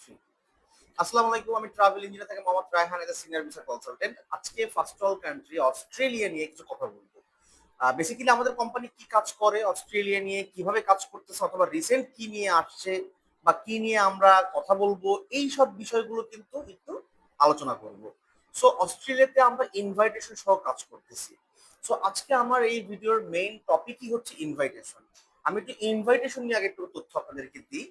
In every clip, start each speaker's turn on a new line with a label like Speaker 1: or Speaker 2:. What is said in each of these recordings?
Speaker 1: 3। আসসালামু আলাইকুম, আমি ট্রাভেল ইঞ্জিনিয়ার থেকে Mohammad Raihan, as senior visa consultant. আজকে ফার্স্ট ওয়ার্ল্ড কান্ট্রি অস্ট্রেলিয়া নিয়ে কিছু কথা বলবো। বেসিক্যালি আমাদের কোম্পানি কি কাজ করে, অস্ট্রেলিয়া নিয়ে কিভাবে কাজ করতেছে, অথবা রিসেন্ট কি নিয়ে আসছে বা কি নিয়ে আমরা কথা বলবো, এই সব বিষয়গুলো কিন্তু একটু আলোচনা করব। সো অস্ট্রেলিয়াতে আমরা ইনভাইটেশন সহ কাজ করতেছি। সো আজকে আমার এই ভিডিওর মেইন টপিকই হচ্ছে ইনভাইটেশন। আমি একটু ইনভাইটেশন নিয়ে আগে একটু তথ্য আপনাদেরকে দিই।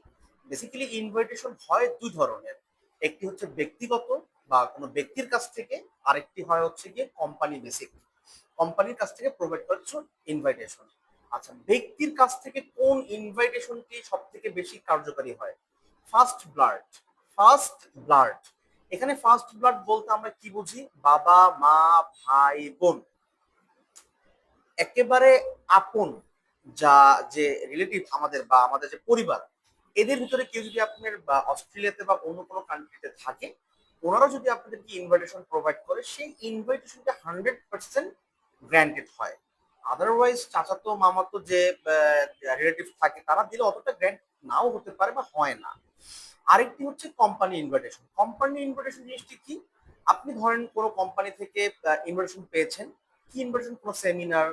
Speaker 1: বেসিক্যালি ইনভাইটেশন হয় দুই ধরনের। একটি হচ্ছে ব্যক্তিগত বা কোনো ব্যক্তির কাছ থেকে, আরেকটি হয় হচ্ছে গিয়ে কোম্পানি বেসিক, কোম্পানির কাছ থেকে প্রোভাইড করছো ইনভাইটেশন। আচ্ছা, ব্যক্তির কাছ থেকে কোন ইনভাইটেশনটি সব থেকে বেশি কার্যকারী হয়? First blood. ফার্স্ট ব্লাড, এখানে ফার্স্ট ব্লাড বলতে আমরা কি বুঝি? বাবা, মা, ভাই, বোন, একেবারে আপন, যা যে রিলেটিভ আমাদের বা আমাদের যে পরিবার, এদের ভিতরে কেউ যদি আপনার বা অস্ট্রেলিয়াতে বা অন্য কোনো কান্ট্রিতে থাকে, ওনারা যদি আপনাদেরকে ইনভাইটেশন প্রোভাইড করে, সেই ইনভাইটেশনটা 100% গ্র্যান্টেড হয়। আদারওয়াইজ চাচাতো মামাতো যে রিলেটিভ থাকে, তারা দিলে অতটা গ্র্যান্ট নাও হতে পারে বা হয় না। আরেকটি হচ্ছে কোম্পানি ইনভাইটেশন। কোম্পানি ইনভাইটেশন জিনিসটি কি? আপনি ধরেন কোনো কোম্পানি থেকে ইনভাইটেশন পেয়েছেন। কি ইনভাইটেশন? কোনো সেমিনার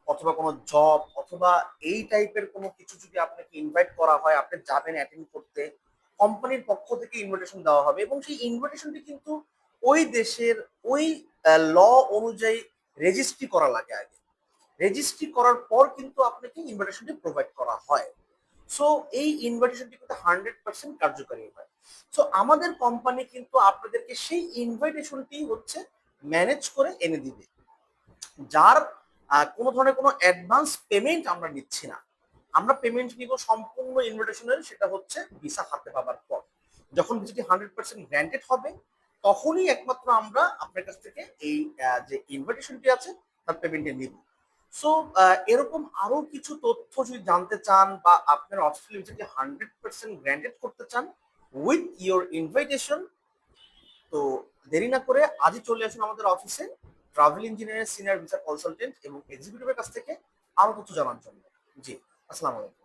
Speaker 1: অথবা কোনো জব অথবা এই টাইপের কোনো কিছু যদি আপনাকে ইনভাইট করা হয়, আপনি যাবেন অ্যাটেন্ড করতে, কোম্পানির পক্ষ থেকে ইনভিটেশন দেওয়া হবে এবং সেই ইনভিটেশনটি কিন্তু ওই দেশের ওই ল অনুযায়ী রেজিস্ট্রি করা লাগে আগে। রেজিস্ট্রি করার পর কিন্তু আপনাকে ইনভিটেশনটি প্রোভাইড করা হয়। সো এই ইনভাইটেশনটি কিন্তু 100% কার্যকারী হয়। সো আমাদের কোম্পানি কিন্তু আপনাদেরকে সেই ইনভাইটেশনটি হচ্ছে ম্যানেজ করে এনে দিবে, যার কোনো ধরনের কোনো অ্যাডভান্স পেমেন্ট আমরা নিচ্ছি না। আমরা পেমেন্ট নিব সম্পূর্ণ ইনভিটেশনের, সেটা হচ্ছে ভিসা হাতে পাবার পর। যখন ভিসাটি 100% গ্র্যান্টেড হবে, তখনই একমাত্র আমরা আপনার কাছ থেকে এই যে ইনভিটেশনটি আছে তার পেমেন্টে নিব। সো এরকম আরো কিছু তথ্য যদি জানতে চান বা আপনার অস্ট্রেলিয়া ভিসাটি 100% গ্র্যান্টেড করতে চান উইথ ইওর ইনভাইটেশন, তো দেরি না করে আজই চলে আসুন আমাদের অফিসে, ট্রাভেল ইঞ্জিনিয়ারের সিনিয়র ভিসা কনসালটেন্ট এবং এক্সিকিউটিভের কাছ থেকে আরো কিছু জানার জন্য। জি, আসসালামু আলাইকুম।